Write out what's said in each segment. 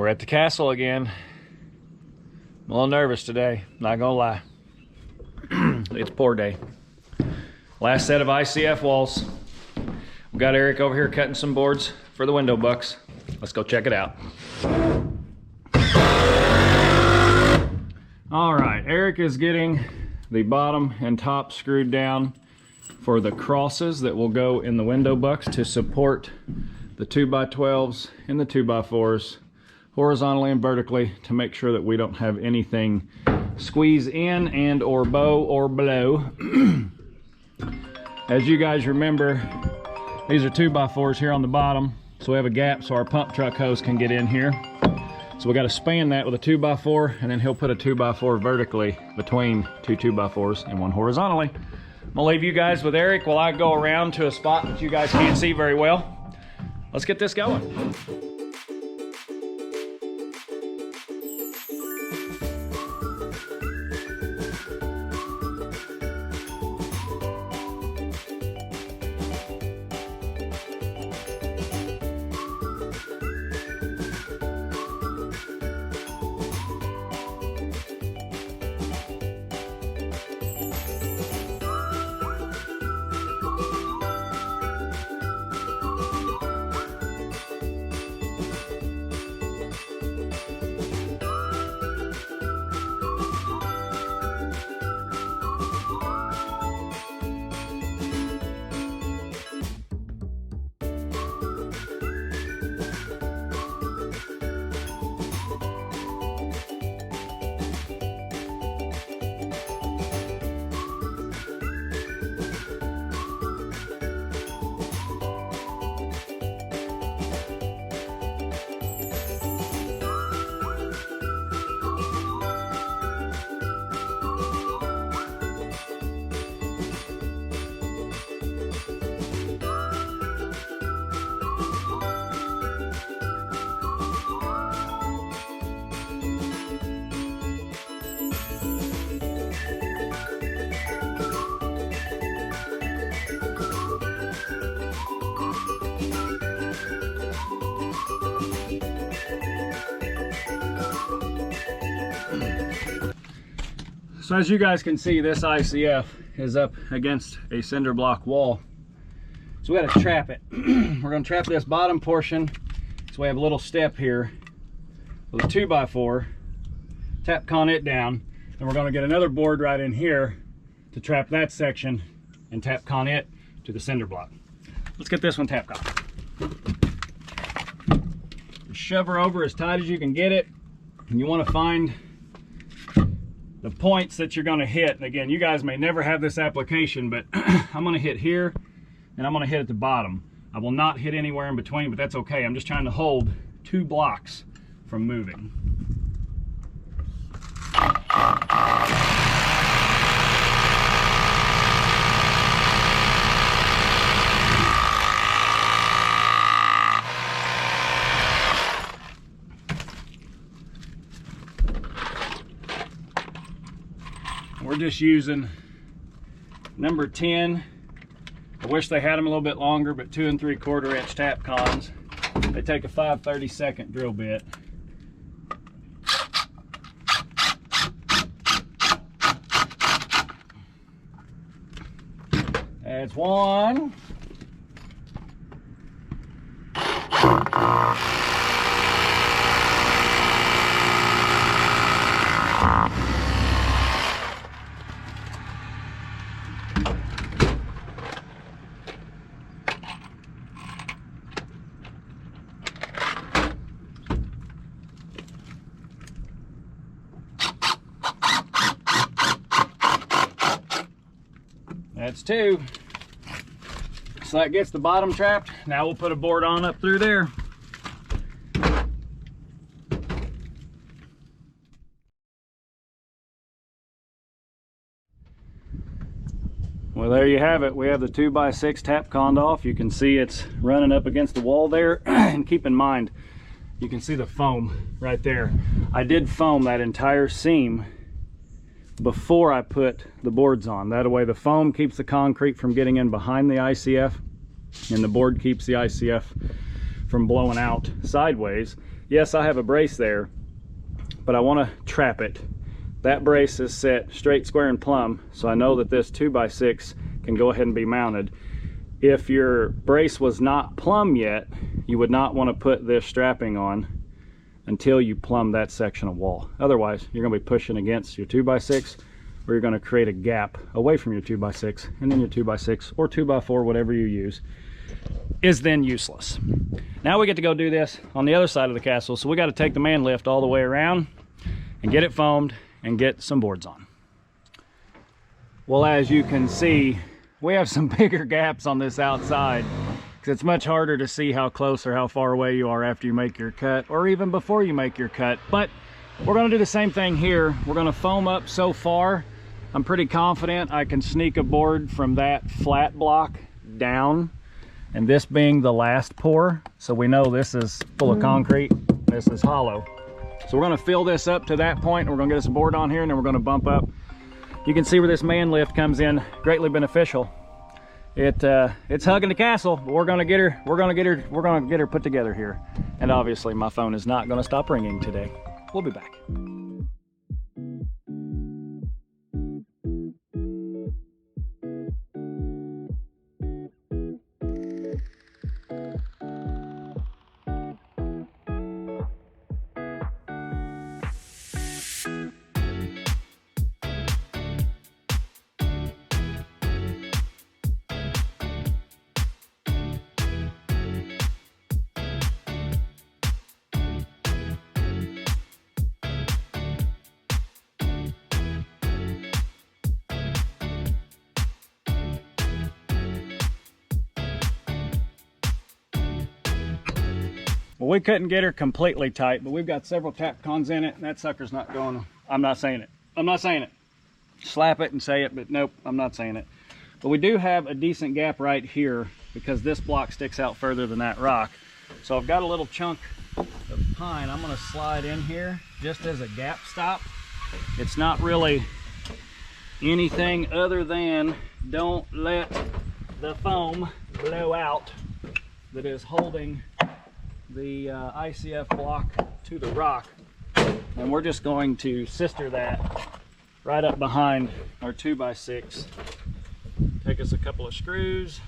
We're at the castle again. I'm a little nervous today, not gonna lie. It's pour day. Last set of ICF walls. We got Eric over here cutting some boards for the window bucks. Let's go check it out. All right, Eric is getting the bottom and top screwed down for the crosses that will go in the window bucks to support the 2x12s and the 2x4s horizontally and vertically, to make sure that we don't have anything squeeze in and or bow or blow. As you guys remember, these are 2x4s here on the bottom, so we have a gap so our pump truck hose can get in here. So we got to span that with a 2x4, and then he'll put a 2x4 vertically between two 2x4s and one horizontally. I'm gonna leave you guys with Eric while I go around to a spot that you guys can't see very well. Let's get this going. So as you guys can see, this ICF is up against a cinder block wall. So we got to trap it. We're going to trap this bottom portion. So we have a little step here with a 2x4, tap con it down, and we're going to get another board right in here to trap that section and tap con it to the cinder block. Let's get this one tap con. Just shove her over as tight as you can get it, and you want to find the points that you're going to hit. And again, you guys may never have this application, but I'm going to hit here and I'm going to hit at the bottom. I will not hit anywhere in between, but that's okay. I'm just trying to hold 2 blocks from moving. We're just using number 10. I wish they had them a little bit longer, but 2 3/4 inch tap cons. They take a 5/32 drill bit. That's one. That's 2. So that gets the bottom trapped. Now we'll put a board on up through there. Well, there you have it. We have the 2x6 tap conned off. You can see it's running up against the wall there. And keep in mind, you can see the foam right there. I did foam that entire seam before I put the boards on. That way the foam keeps the concrete from getting in behind the ICF, and the board keeps the ICF from blowing out sideways. yes, I have a brace there, but I want to trap it. That brace is set straight, square, and plumb, so I know that this 2x6 can go ahead and be mounted. If your brace was not plumb yet, you would not want to put this strapping on until you plumb that section of wall. Otherwise, you're going to be pushing against your 2x6, or you're going to create a gap away from your 2x6, and then your 2x6 or 2x4, whatever you use, is then useless. Now we get to go do this on the other side of the castle, so we got to take the man lift all the way around and get it foamed and get some boards on. Well, as you can see, we have some bigger gaps on this outside because it's much harder to see how close or how far away you are after you make your cut, or even before you make your cut. But we're going to do the same thing here. We're going to foam up so far. I'm pretty confident I can sneak a board from that flat block down, and this being the last pour, so we know this is full of concrete, this is hollow. So we're going to fill this up to that point, and we're going to get us a board on here, and then we're going to bump up. You can see where this man lift comes in, greatly beneficial. It's hugging the castle, but we're going to get her put together here. And obviously my phone is not going to stop ringing today. We'll be back. Well, we couldn't get her completely tight, but we've got several tap cons in it, and that sucker's not going. I'm not saying it. I'm not saying it. Slap it and say it, but nope, I'm not saying it. But we do have a decent gap right here because this block sticks out further than that rock. So I've got a little chunk of pine I'm going to slide in here just as a gap stop. It's not really anything other than don't let the foam blow out that is holding the ICF block to the rock, and we're just going to sister that right up behind our 2x6. Take us a couple of screws.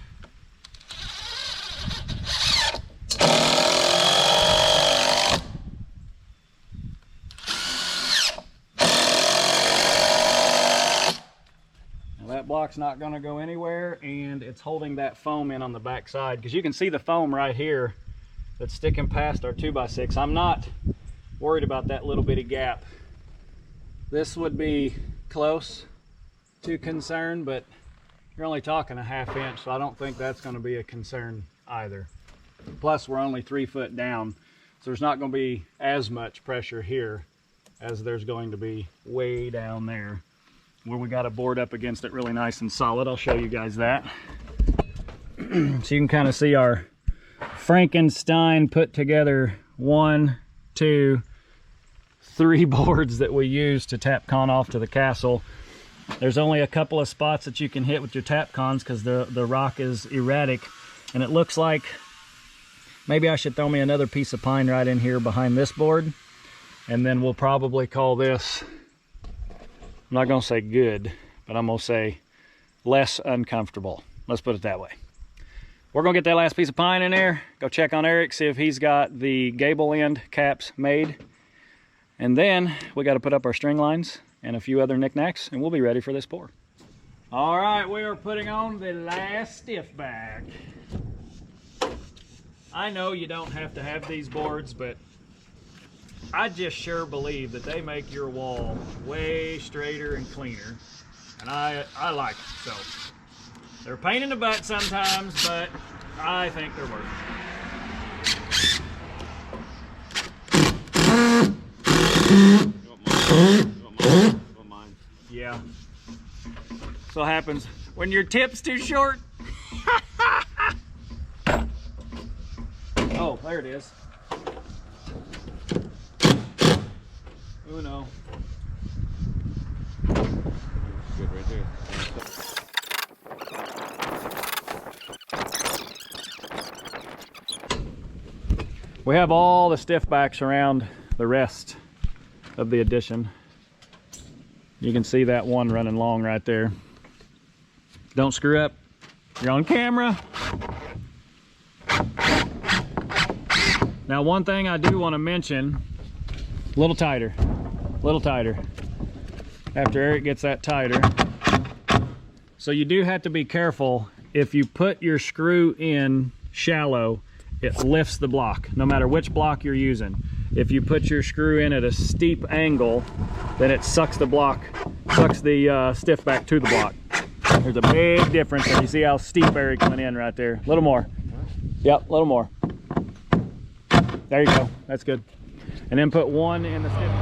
Now that block's not going to go anywhere, and it's holding that foam in on the back side, because you can see the foam right here that's sticking past our 2x6. I'm not worried about that little bitty gap. This would be close to concern, but you're only talking a ½ inch, so I don't think that's going to be a concern either. Plus, we're only 3 foot down, so there's not going to be as much pressure here as there's going to be way down there, where we got a board up against it really nice and solid. I'll show you guys that. So you can kind of see our Frankenstein put together 1, 2, 3 boards that we use to tap con off to the castle. There's only a couple of spots that you can hit with your tap cons because the rock is erratic, and it looks like maybe I should throw me another piece of pine right in here behind this board, and then we'll probably call this, I'm not gonna say good, but I'm gonna say less uncomfortable. Let's put it that way. We're gonna get that last piece of pine in there, go check on Eric, see if he's got the gable end caps made. And then we gotta put up our string lines and a few other knickknacks, and we'll be ready for this pour. All right, we are putting on the last stiff back. I know you don't have to have these boards, but I just sure believe that they make your wall way straighter and cleaner, and I like it. So they're a pain in the butt sometimes, but I think they're worth it. Yeah. So happens when your tip's too short. Oh, there it is. Oh no. Good right there. We have all the stiff backs around the rest of the addition. You can see that one running long right there. Don't screw up. You're on camera. Now, one thing I do want to mention, a little tighter, after Eric gets that tighter. So you do have to be careful. If you put your screw in shallow, it lifts the block, no matter which block you're using. If you put your screw in at a steep angle, then it sucks the block, sucks the stiff back to the block. There's a big difference, and you see how steep Eric went in right there. A little more. Yep, a little more. There you go, that's good. And then put one in the stiff.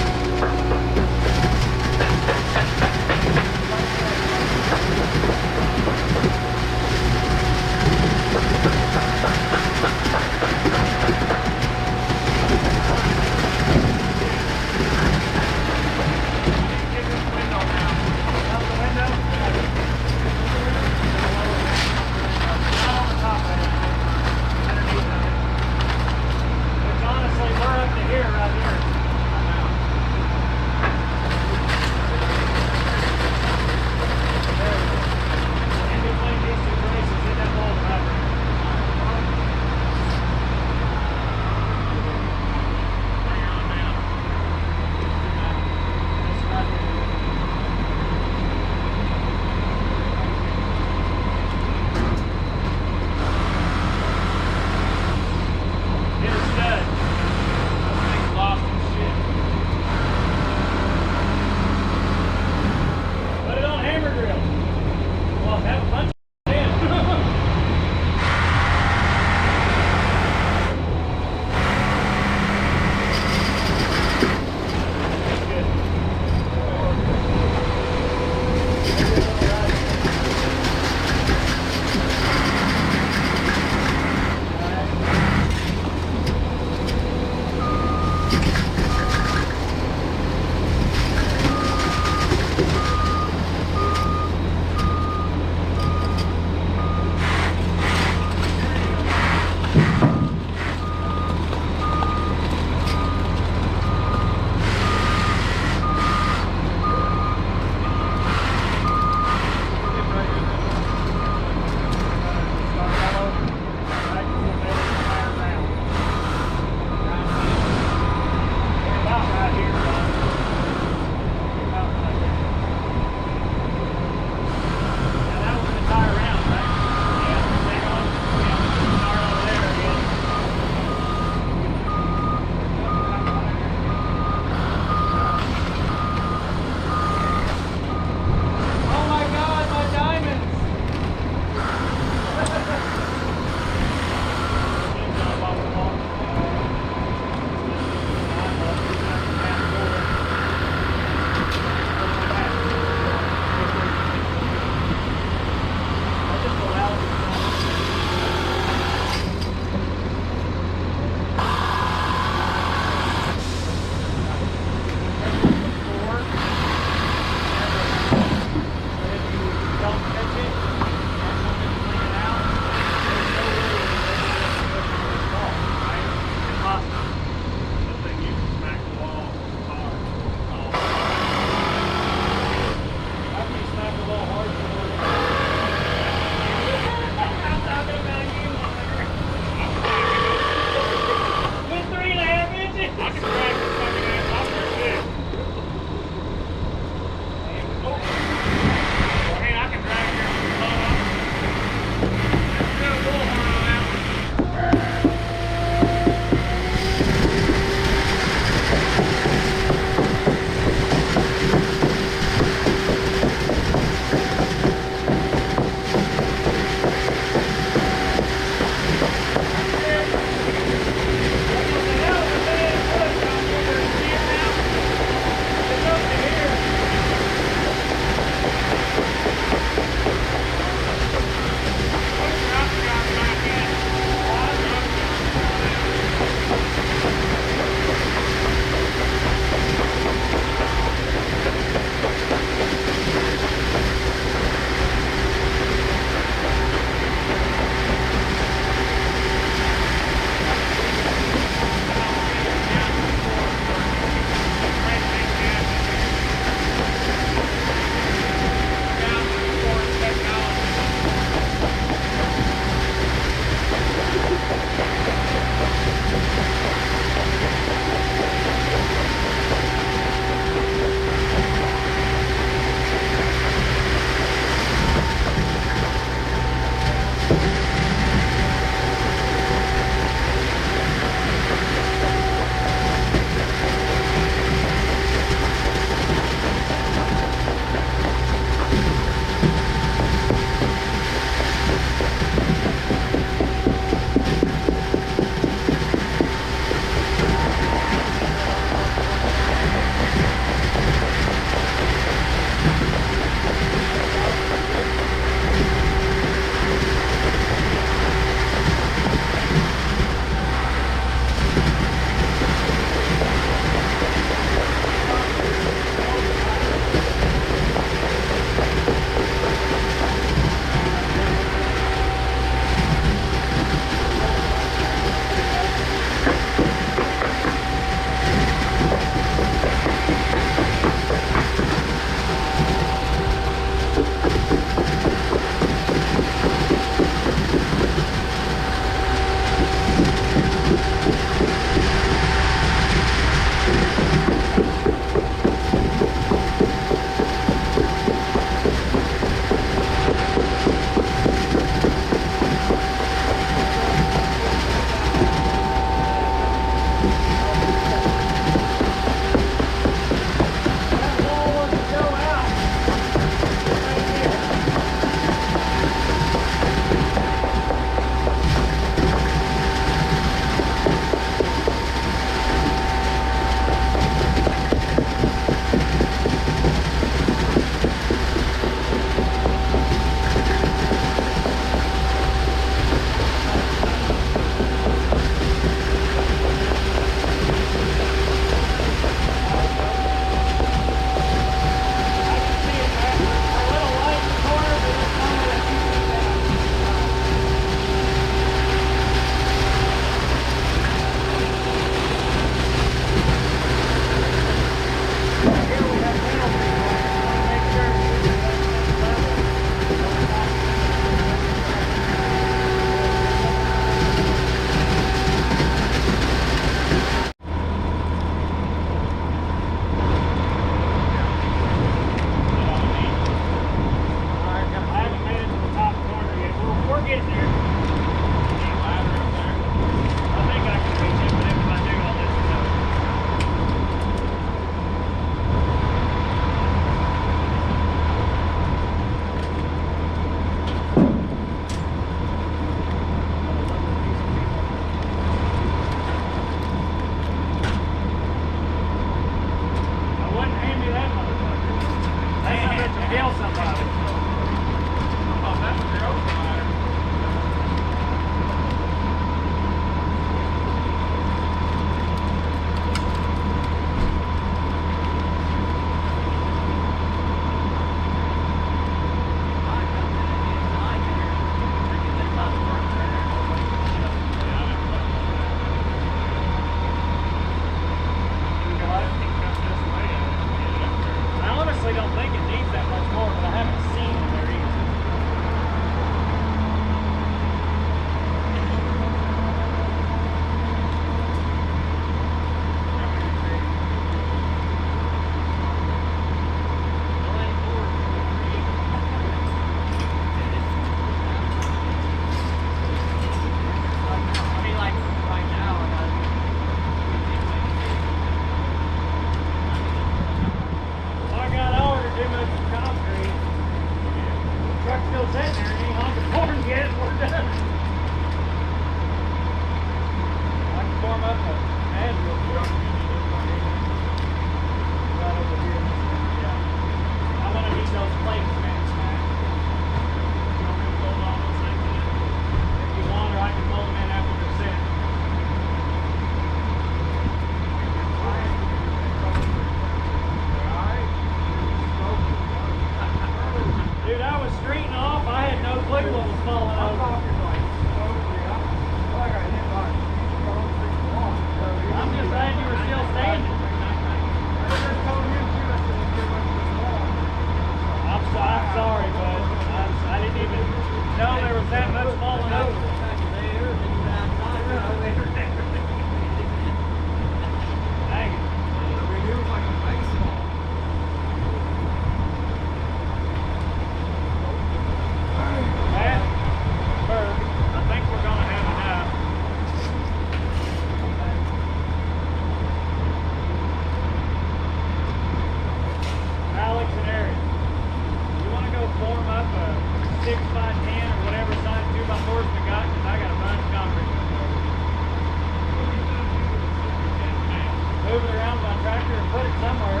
tractor and put it somewhere.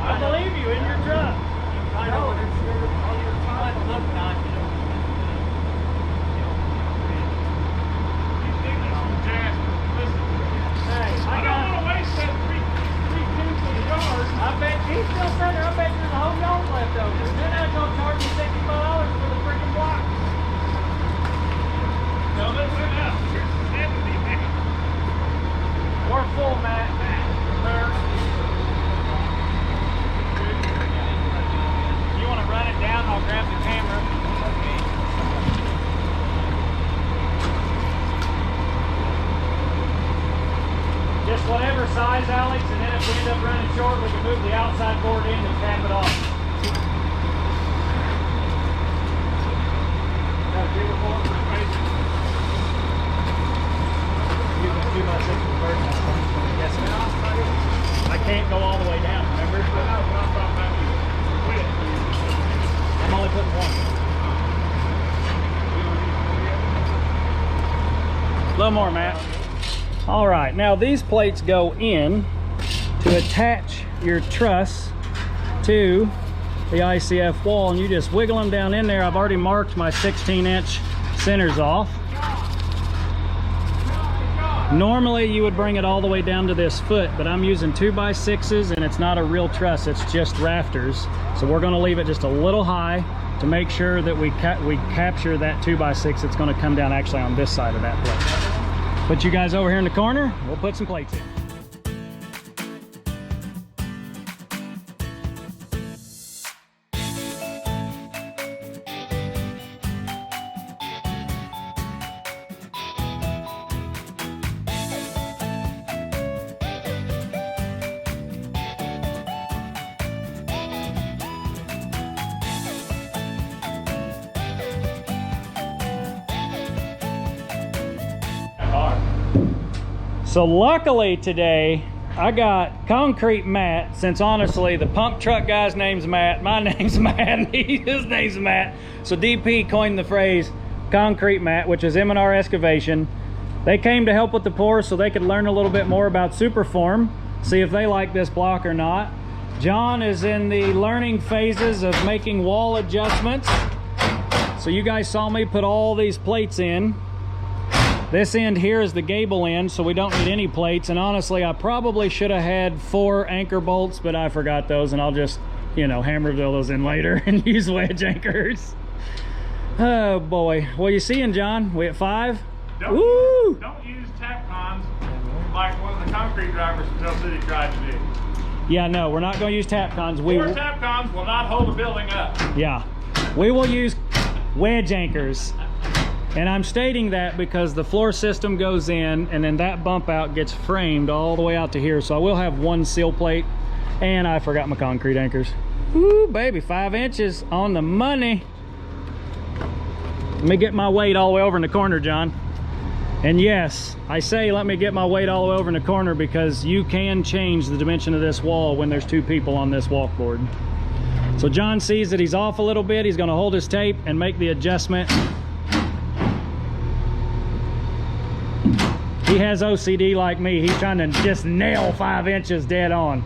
I believe you in your truck. I know it's might look nice, you know. These things are from Jasper. Listen, Hey, I don't want to waste that three tubes in the yard. I bet he's still sitting there. I bet there's a whole yard left over. Then they're gonna charge me $65 for the freaking block. No, they went out. Here's 70 now. We're full, Matt. You want to run it down? I'll grab the camera. Just whatever size, Alex, and then if we end up running short, we can move the outside board in and tap it off. Got a bigger board for the basic. Use a 2x6 reverse. Yes, sir. I can't go all the way down, remember? I know, but I'm talking about you. Quit. I'm only putting one. A little more, Matt. All right, now these plates go in to attach your truss to the ICF wall, and you just wiggle them down in there. I've already marked my 16-inch centers off. Normally you would bring it all the way down to this foot, but I'm using 2x6s and it's not a real truss, it's just rafters. So we're gonna leave it just a little high to make sure that we capture that 2x6 that's gonna come down actually on this side of that plate. Put you guys over here in the corner, we'll put some plates in. So luckily today, I got Concrete Matt, since honestly the pump truck guy's name's Matt, my name's Matt, and his name's Matt. So DP coined the phrase Concrete Matt, which is M&R Excavation. They came to help with the pour so they could learn a little bit more about Superform, see if they like this block or not. John is in the learning phases of making wall adjustments. So you guys saw me put all these plates in. This end here is the gable end, so we don't need any plates. And honestly, I probably should have had 4 anchor bolts, but I forgot those, and I'll just, you know, hammer those in later and use wedge anchors. Oh boy. What are you seeing, John? We at 5? Don't use Tapcons like one of the concrete drivers in Tell City tried to do. Yeah, no, we're not going to use Tapcons. 4 Tapcons will not hold a building up. Yeah, we will use wedge anchors. And I'm stating that because the floor system goes in and then that bump out gets framed all the way out to here. So I will have 1 seal plate, and I forgot my concrete anchors. Woo, baby, 5 inches on the money. Let me get my weight all the way over in the corner, John. And yes, I say let me get my weight all the way over in the corner because you can change the dimension of this wall when there's 2 people on this walk board. So John sees that he's off a little bit. He's gonna hold his tape and make the adjustment. He has OCD like me. He's trying to just nail 5 inches dead on.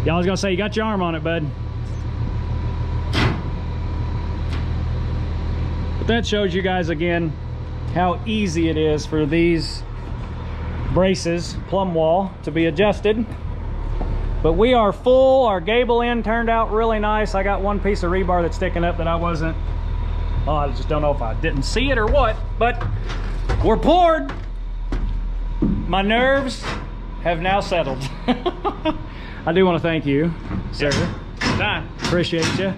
Y'all was gonna say, you got your arm on it, bud. But that shows you guys again how easy it is for these braces, Plumbwall, to be adjusted. But we are full. Our gable end turned out really nice. I got 1 piece of rebar that's sticking up that I wasn't, oh, I just don't know if I didn't see it or what, but we're poured. My nerves have now settled. I do want to thank you, sir. Done. Appreciate you.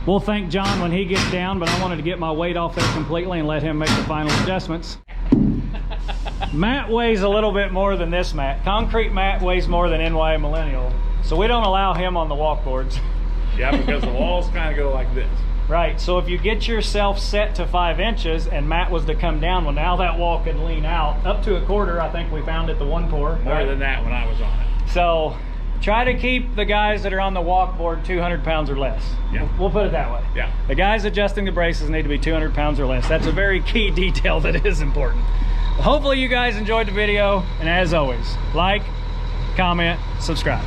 We'll thank John when he gets down, but I wanted to get my weight off there completely and let him make the final adjustments. Matt weighs a little bit more than this Matt. Concrete Matt weighs more than NY Millennial. So we don't allow him on the walkboards. Yeah, because the walls kind of go like this. Right, so if you get yourself set to 5 inches and Matt was to come down, well, now that wall could lean out up to 1/4. I think we found at the 1 pour. More than that when I was on it. So try to keep the guys that are on the walk board 200 pounds or less. Yeah. We'll put it that way. Yeah. The guys adjusting the braces need to be 200 pounds or less. That's a very key detail that is important. Well, hopefully you guys enjoyed the video, and as always, like, comment, subscribe.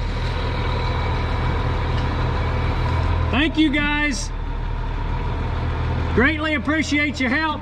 Thank you guys. Greatly appreciate your help.